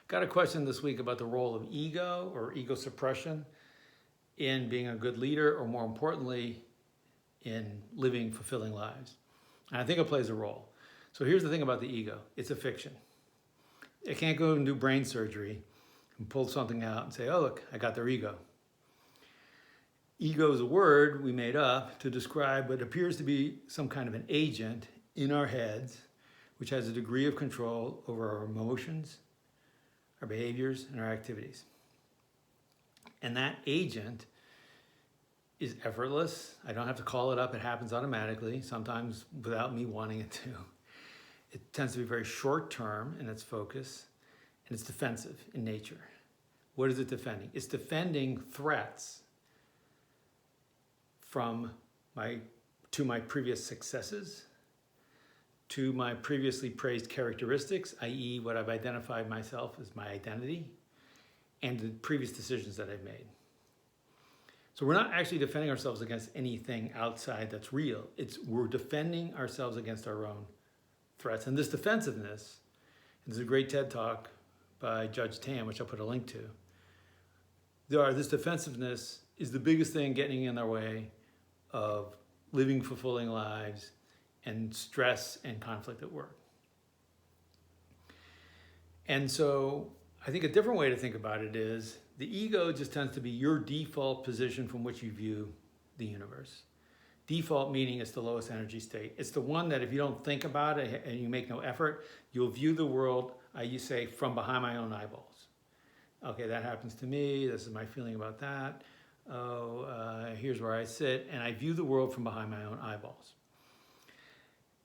Got a question this week about the role of ego or ego suppression in being a good leader, or more importantly, in living fulfilling lives. And I think it plays a role. So here's the thing about the ego. It's a fiction. It can't go and do brain surgery and pull something out and say, oh, look, I got their ego. Ego is a word we made up to describe what appears to be some kind of an agent in our heads, which has a degree of control over our emotions, our behaviors, and our activities. And that agent is effortless. I don't have to call it up. It happens automatically, sometimes without me wanting it to. It tends to be very short term in its focus, and it's defensive in nature. What is it defending? It's defending threats from my previous successes, to my previously praised characteristics, i.e. what I've identified myself as my identity, and the previous decisions that I've made. So we're not actually defending ourselves against anything outside that's real. We're defending ourselves against our own threats. And this defensiveness, and there's a great TED Talk by Judge Tam, which I'll put a link to. This defensiveness is the biggest thing getting in our way of living fulfilling lives and stress and conflict at work. And so I think a different way to think about it is the ego just tends to be your default position from which you view the universe. Default meaning it's the lowest energy state. It's the one that if you don't think about it and you make no effort, you'll view the world, you say, from behind my own eyeballs. Okay, that happens to me. This is my feeling about that. Here's where I sit. And I view the world from behind my own eyeballs.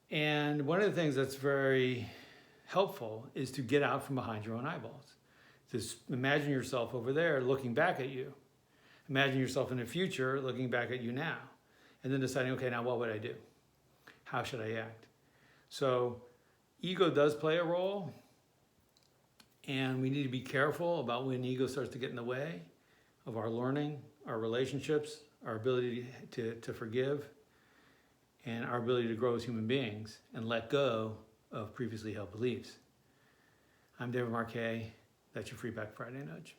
And one of the things that's very helpful is to get out from behind your own eyeballs. Just imagine yourself over there looking back at you. Imagine yourself in the future looking back at you now. And then deciding, okay, now what would I do? How should I act? So ego does play a role. And we need to be careful about when ego starts to get in the way of our learning, our relationships, our ability to forgive, and our ability to grow as human beings and let go of previously held beliefs. I'm David Marquet. That's your Free Back Friday Nudge.